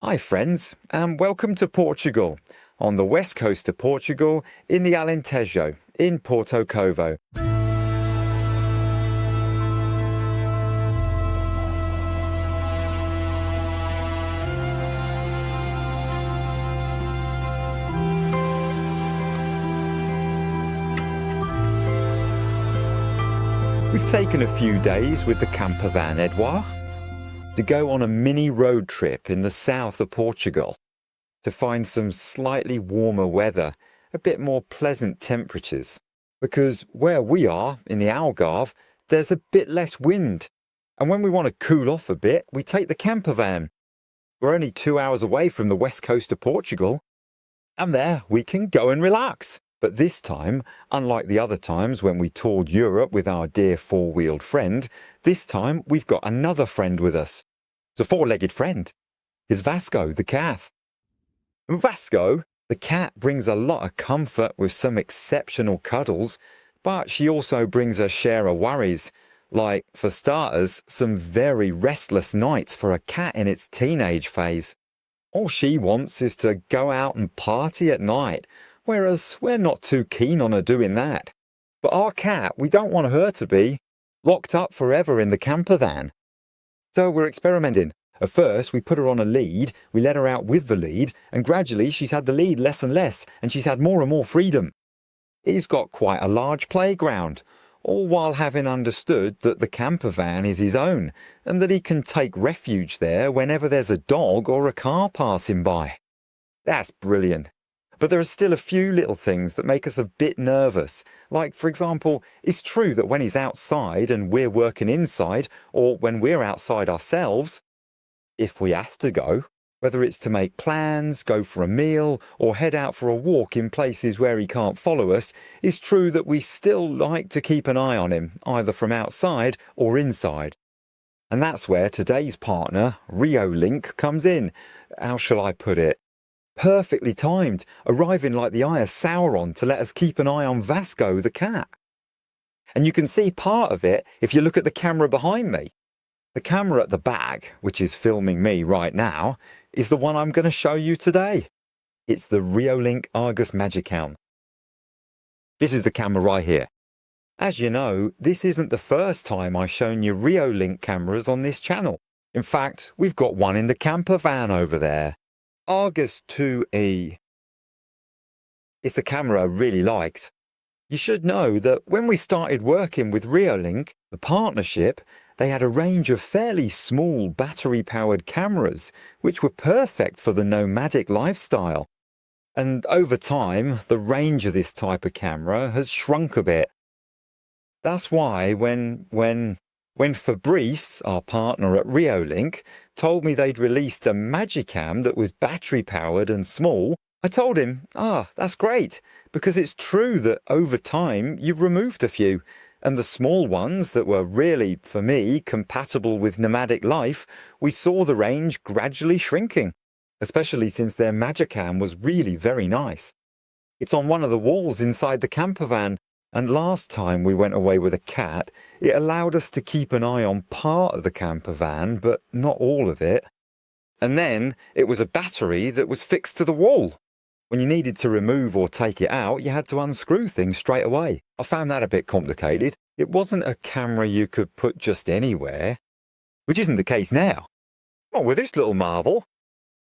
Hi friends, and welcome to Portugal, on the west coast of Portugal, in the Alentejo, in Porto Covo. We've taken a few days with the campervan Edouard to go on a mini road trip in the south of Portugal to find some slightly warmer weather, a bit more pleasant temperatures. Because where we are, in the Algarve, there's a bit less wind. And when we want to cool off a bit, we take the campervan. We're only 2 hours away from the west coast of Portugal. And there we can go and relax. But this time, unlike the other times when we toured Europe with our dear four-wheeled friend, this time we've got another friend with us. It's a four-legged friend. It's Vasco, the cat. And Vasco, the cat, brings a lot of comfort with some exceptional cuddles, but she also brings a share of worries, like, for starters, some very restless nights for a cat in its teenage phase. All she wants is to go out and party at night, whereas we're not too keen on her doing that. But our cat, we don't want her to be locked up forever in the campervan. So we're experimenting. At first, we put her on a lead, we let her out with the lead, and gradually she's had the lead less and less, and she's had more and more freedom. He's got quite a large playground, all while having understood that the campervan is his own, and that he can take refuge there whenever there's a dog or a car passing by. That's brilliant. But there are still a few little things that make us a bit nervous. Like, for example, it's true that when he's outside and we're working inside, or when we're outside ourselves, if we ask to go, whether it's to make plans, go for a meal, or head out for a walk in places where he can't follow us, it's true that we still like to keep an eye on him, either from outside or inside. And that's where today's partner, Reolink, comes in. How shall I put it? Perfectly timed, arriving like the eye of Sauron to let us keep an eye on Vasco the cat. And you can see part of it if you look at the camera behind me. The camera at the back, which is filming me right now, is the one I'm going to show you today. It's the Reolink Argus MagiCam. This is the camera right here. As you know, this isn't the first time I've shown you Reolink cameras on this channel. In fact, we've got one in the campervan over there. Argus 2E. It's a camera I really liked. You should know that when we started working with Reolink, the partnership, they had a range of fairly small battery-powered cameras, which were perfect for the nomadic lifestyle. And over time, the range of this type of camera has shrunk a bit. That's why when Fabrice, our partner at Reolink, told me they'd released a MagiCam that was battery-powered and small, I told him, that's great, because it's true that over time you've removed a few, and the small ones that were really, for me, compatible with nomadic life, we saw the range gradually shrinking, especially since their MagiCam was really very nice. It's on one of the walls inside the campervan, and last time we went away with a cat, it allowed us to keep an eye on part of the campervan, but not all of it. And then it was a battery that was fixed to the wall. When you needed to remove or take it out, you had to unscrew things straight away. I found that a bit complicated. It wasn't a camera you could put just anywhere, which isn't the case now. Not with this little marvel.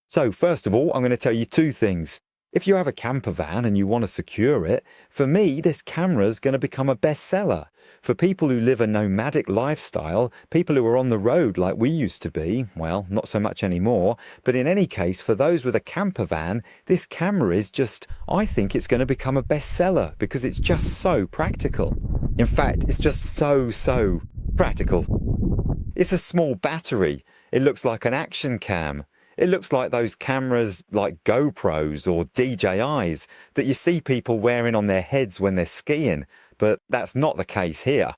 So first of all, I'm going to tell you two things. If you have a campervan and you want to secure it, for me, this camera's going to become a bestseller. For people who live a nomadic lifestyle, people who are on the road like we used to be, well, not so much anymore, but in any case, for those with a campervan, this camera is just, I think it's going to become a bestseller because it's just so practical. In fact, it's just so practical. It's a small battery. It looks like an action cam. It looks like those cameras like GoPros or DJIs that you see people wearing on their heads when they're skiing, but that's not the case here.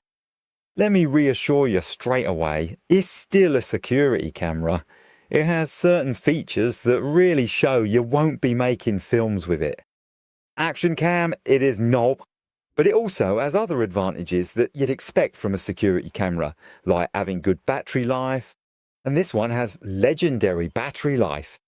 Let me reassure you straight away, it's still a security camera. It has certain features that really show you won't be making films with it. Action cam, it is not, but it also has other advantages that you'd expect from a security camera, like having good battery life. And this one has legendary battery life.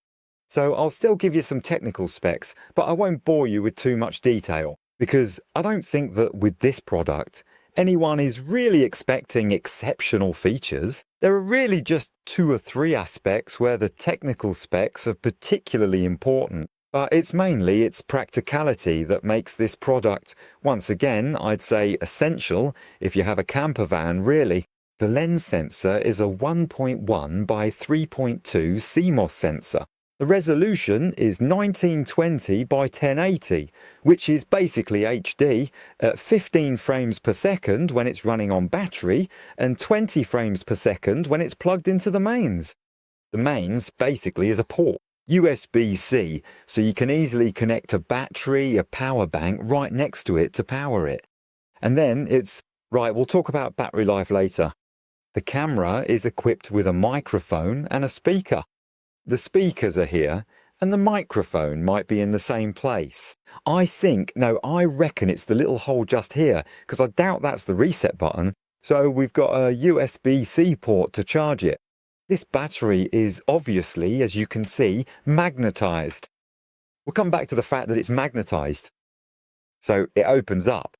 So I'll still give you some technical specs, but I won't bore you with too much detail, because I don't think that with this product, anyone is really expecting exceptional features. There are really just 2 or 3 aspects where the technical specs are particularly important. But it's mainly its practicality that makes this product, once again, I'd say essential if you have a camper van, really. The lens sensor is a 1.1 by 3.2 CMOS sensor. The resolution is 1920 by 1080, which is basically HD at 15 frames per second when it's running on battery and 20 frames per second when it's plugged into the mains. The mains basically is a port. USB-C, so you can easily connect a battery, a power bank right next to it to power it. And then we'll talk about battery life later. The camera is equipped with a microphone and a speaker. The speakers are here, and the microphone might be in the same place. I reckon it's the little hole just here, because I doubt that's the reset button. So we've got a USB-C port to charge it. This battery is obviously, as you can see, magnetized. We'll come back to the fact that it's magnetized. So it opens up.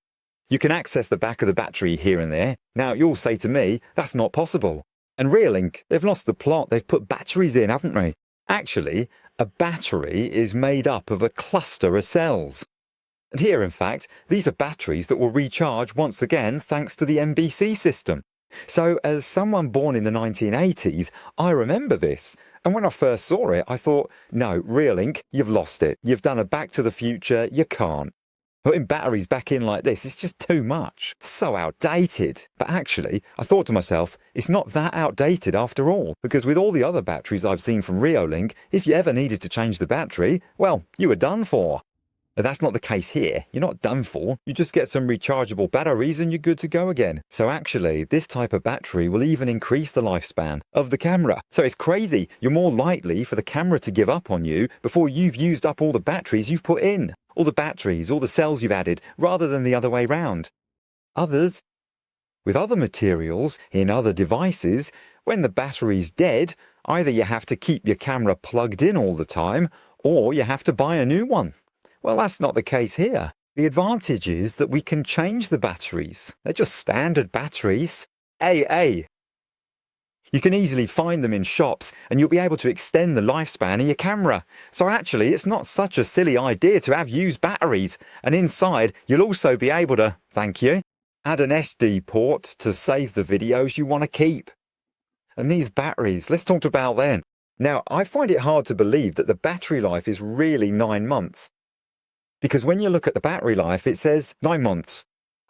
You can access the back of the battery here and there. Now you'll say to me, that's not possible. And Reolink, they've lost the plot. They've put batteries in, haven't they? Actually, a battery is made up of a cluster of cells. And here, in fact, these are batteries that will recharge once again thanks to the MBC system. So as someone born in the 1980s, I remember this. And when I first saw it, I thought, no, Reolink, you've lost it. You've done a Back to the Future, you can't. Putting batteries back in like this is just too much. So outdated. But actually, I thought to myself, it's not that outdated after all. Because with all the other batteries I've seen from Reolink, if you ever needed to change the battery, well, you were done for. But that's not the case here. You're not done for. You just get some rechargeable batteries and you're good to go again. So actually, this type of battery will even increase the lifespan of the camera. So it's crazy. You're more likely for the camera to give up on you before you've used up all the batteries you've put in. All the batteries, all the cells you've added, rather than the other way round. With other materials, in other devices, when the battery's dead, either you have to keep your camera plugged in all the time, or you have to buy a new one. Well, that's not the case here. The advantage is that we can change the batteries. They're just standard batteries. AA. You can easily find them in shops and you'll be able to extend the lifespan of your camera. So actually, it's not such a silly idea to have used batteries. And inside, you'll also be able to, thank you, add an SD port to save the videos you want to keep. And these batteries, let's talk about them. Now, I find it hard to believe that the battery life is really 9 months. Because when you look at the battery life, it says 9 months.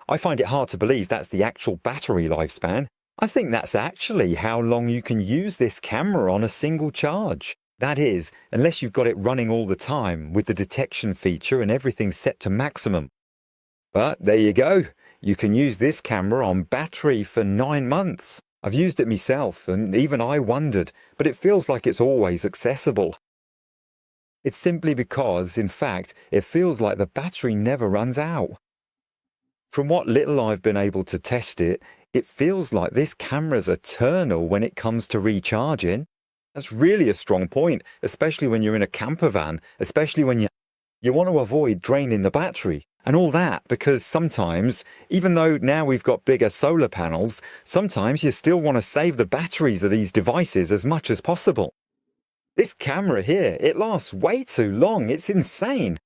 I find it hard to believe that's the actual battery lifespan. I think that's actually how long you can use this camera on a single charge. That is, unless you've got it running all the time with the detection feature and everything set to maximum. But there you go. You can use this camera on battery for 9 months. I've used it myself and even I wondered, but it feels like it's always accessible. It's simply because, in fact, it feels like the battery never runs out. From what little I've been able to test it, it feels like this camera's eternal when it comes to recharging. That's really a strong point, especially when you're in a camper van, especially when you want to avoid draining the battery and all that, because sometimes, even though now we've got bigger solar panels, sometimes you still want to save the batteries of these devices as much as possible. This camera here, it lasts way too long. It's insane.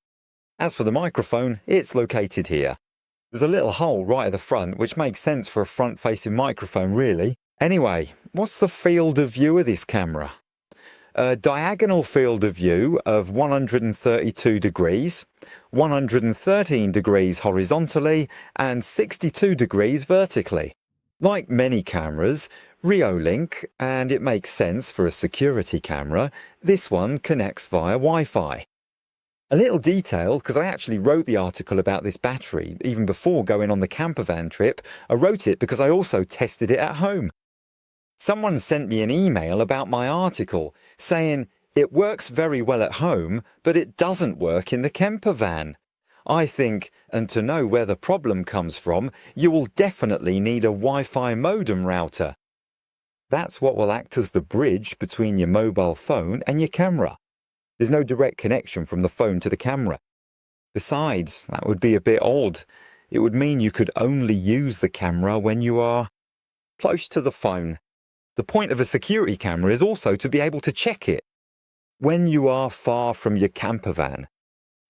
As for the microphone, it's located here. There's a little hole right at the front, which makes sense for a front-facing microphone, really. Anyway, what's the field of view of this camera? A diagonal field of view of 132 degrees, 113 degrees horizontally, and 62 degrees vertically. Like many cameras, Reolink, and it makes sense for a security camera, this one connects via Wi-Fi. A little detail, because I actually wrote the article about this battery even before going on the campervan trip. I wrote it because I also tested it at home. Someone sent me an email about my article saying it works very well at home, but it doesn't work in the campervan. I think, and to know where the problem comes from, you will definitely need a Wi-Fi modem router. That's what will act as the bridge between your mobile phone and your camera. There's no direct connection from the phone to the camera. Besides, that would be a bit odd. It would mean you could only use the camera when you are close to the phone. The point of a security camera is also to be able to check it when you are far from your campervan.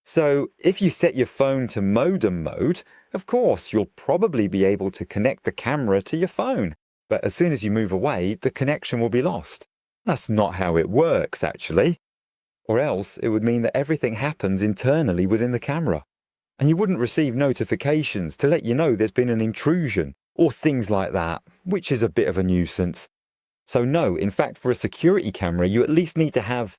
So if you set your phone to modem mode, of course, you'll probably be able to connect the camera to your phone. But as soon as you move away, the connection will be lost. That's not how it works, actually. Or else it would mean that everything happens internally within the camera. And you wouldn't receive notifications to let you know there's been an intrusion or things like that, which is a bit of a nuisance. So no, in fact, for a security camera, you at least need to have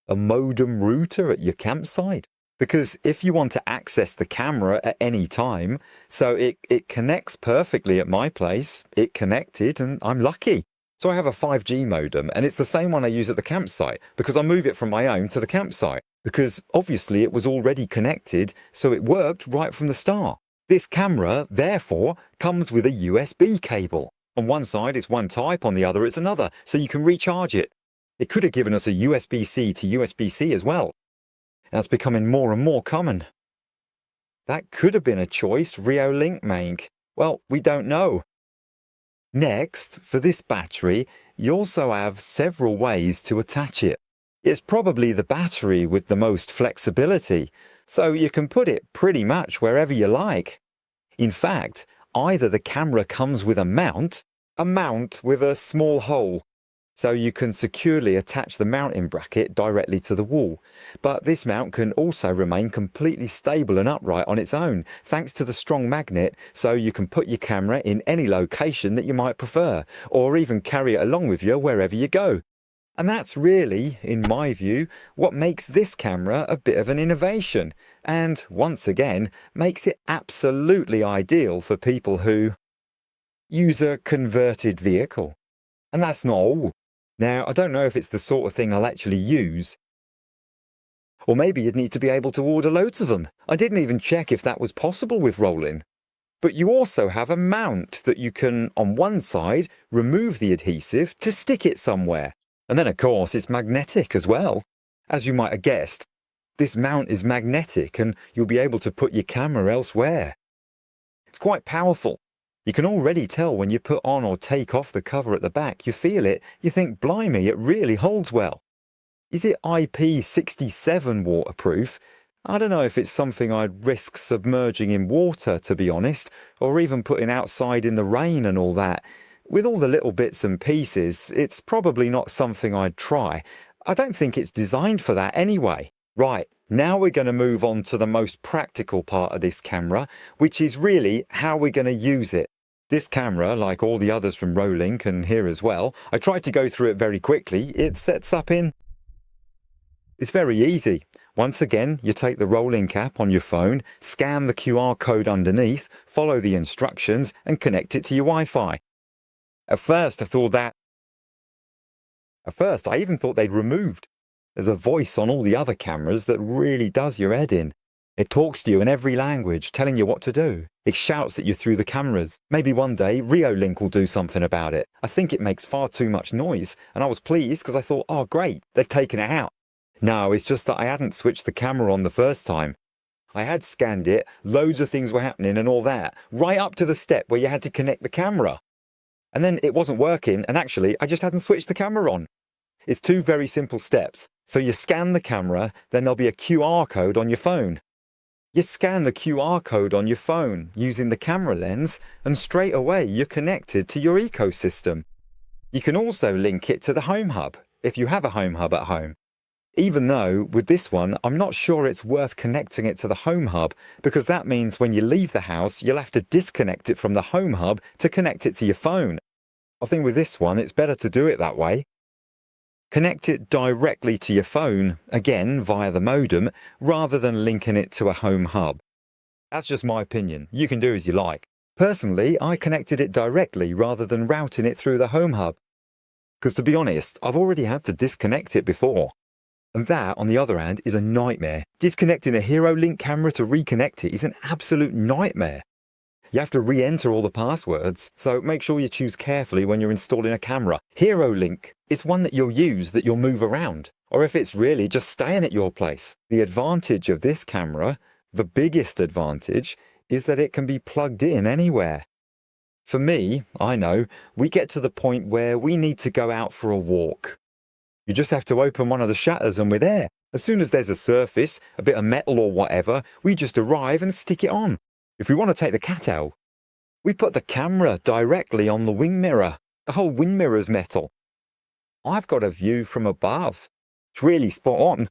a modem router at your campsite. Because if you want to access the camera at any time, so it connects perfectly at my place, it connected and I'm lucky. So I have a 5G modem and it's the same one I use at the campsite because I move it from my own to the campsite because obviously it was already connected, so it worked right from the start. This camera, therefore, comes with a USB cable. On one side it's one type, on the other it's another, so you can recharge it. It could have given us a USB-C to USB-C as well. That's becoming more and more common. That could have been a choice Reolink made. Well, we don't know. Next, for this battery, you also have several ways to attach it. It's probably the battery with the most flexibility, so you can put it pretty much wherever you like. In fact, either the camera comes with a mount with a small hole, so you can securely attach the mounting bracket directly to the wall. But this mount can also remain completely stable and upright on its own, thanks to the strong magnet, so you can put your camera in any location that you might prefer, or even carry it along with you wherever you go. And that's really, in my view, what makes this camera a bit of an innovation, and once again, makes it absolutely ideal for people who use a converted vehicle. And that's not all. Now, I don't know if it's the sort of thing I'll actually use. Or maybe you'd need to be able to order loads of them. I didn't even check if that was possible with Reolink. But you also have a mount that you can, on one side, remove the adhesive to stick it somewhere. And then, of course, it's magnetic as well. As you might have guessed, this mount is magnetic and you'll be able to put your camera elsewhere. It's quite powerful. You can already tell when you put on or take off the cover at the back, you feel it, you think, blimey, it really holds well. Is it IP67 waterproof? I don't know if it's something I'd risk submerging in water, to be honest, or even putting outside in the rain and all that. With all the little bits and pieces, it's probably not something I'd try. I don't think it's designed for that anyway. Right, now we're going to move on to the most practical part of this camera, which is really how we're going to use it. This camera, like all the others from Reolink and here as well, I tried to go through it very quickly. It sets up in... It's very easy. Once again, you take the Reolink app on your phone, scan the QR code underneath, follow the instructions and connect it to your Wi-Fi. At first I even thought they'd removed. There's a voice on all the other cameras that really does your head in. It talks to you in every language, telling you what to do. It shouts at you through the cameras. Maybe one day Reolink will do something about it. I think it makes far too much noise, and I was pleased because I thought, oh great, they've taken it out. No, it's just that I hadn't switched the camera on the first time. I had scanned it, loads of things were happening and all that, right up to the step where you had to connect the camera. And then it wasn't working, and actually I just hadn't switched the camera on. It's two very simple steps. So you scan the camera, then there'll be a QR code on your phone. You scan the QR code on your phone using the camera lens, and straight away you're connected to your ecosystem. You can also link it to the Home Hub, if you have a Home Hub at home. Even though, with this one, I'm not sure it's worth connecting it to the Home Hub, because that means when you leave the house, you'll have to disconnect it from the Home Hub to connect it to your phone. I think with this one, it's better to do it that way. Connect it directly to your phone, again via the modem, rather than linking it to a Home Hub. That's just my opinion. You can do as you like. Personally, I connected it directly rather than routing it through the Home Hub. Because to be honest, I've already had to disconnect it before. And that, on the other hand, is a nightmare. Disconnecting a Reolink camera to reconnect it is an absolute nightmare. You have to re-enter all the passwords, so make sure you choose carefully when you're installing a camera. Reolink is one that you'll use, that you'll move around. or if it's really just staying at your place. The advantage of this camera, the biggest advantage, is that it can be plugged in anywhere. For me, I know, we get to the point where we need to go out for a walk. You just have to open one of the shutters and we're there. As soon as there's a surface, a bit of metal or whatever, we just arrive and stick it on. If we want to take the cat out, we put the camera directly on the wing mirror. The whole wing mirror's metal. I've got a view from above. It's really spot on.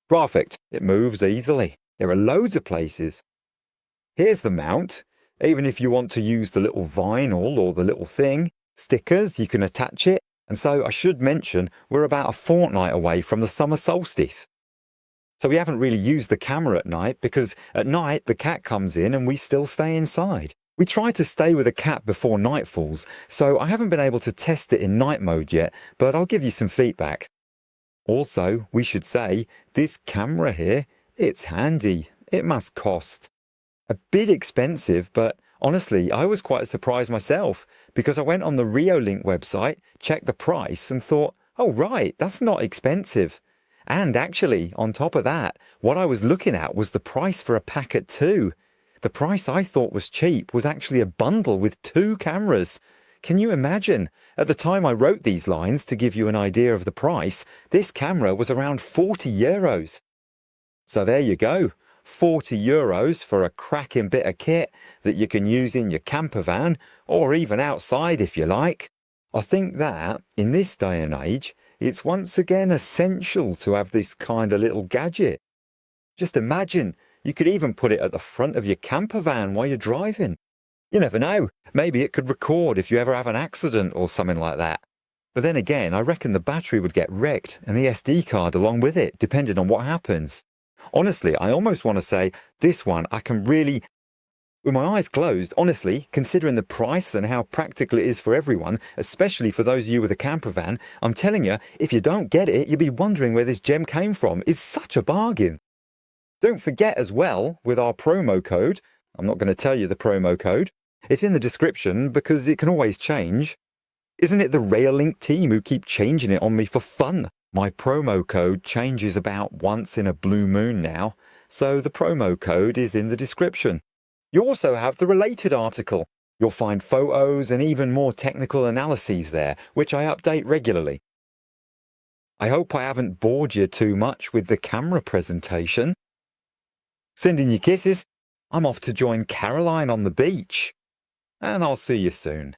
Perfect. It moves easily. There are loads of places. Here's the mount. Even if you want to use the little vinyl or the little thing, stickers, you can attach it. And so I should mention, we're about a fortnight away from the summer solstice. So we haven't really used the camera at night because at night the cat comes in and we still stay inside. We try to stay with the cat before night falls, so I haven't been able to test it in night mode yet, but I'll give you some feedback. Also, we should say, this camera here, it's handy. It must cost a bit expensive, but honestly, I was quite surprised myself because I went on the Reolink website, checked the price and thought, oh right, that's not expensive. And actually, on top of that, what I was looking at was the price for a packet too. The price I thought was cheap was actually a bundle with 2 cameras. Can you imagine? At the time I wrote these lines to give you an idea of the price, this camera was around 40 euros. So there you go. 40 euros for a cracking bit of kit that you can use in your camper van or even outside if you like. I think that, in this day and age, it's once again essential to have this kind of little gadget. Just imagine, you could even put it at the front of your camper van while you're driving. You never know, maybe it could record if you ever have an accident or something like that. But then again, I reckon the battery would get wrecked and the SD card along with it, depending on what happens. Honestly, I almost want to say, this one I can really, with my eyes closed, honestly, considering the price and how practical it is for everyone, especially for those of you with a camper van, I'm telling you, if you don't get it, you'll be wondering where this gem came from. It's such a bargain. Don't forget as well, with our promo code, I'm not going to tell you the promo code, it's in the description because it can always change. Isn't it the Reolink team who keep changing it on me for fun? My promo code changes about once in a blue moon now, so the promo code is in the description. You also have the related article. You'll find photos and even more technical analyses there, which I update regularly. I hope I haven't bored you too much with the camera presentation. Sending you kisses. I'm off to join Caroline on the beach. And I'll see you soon.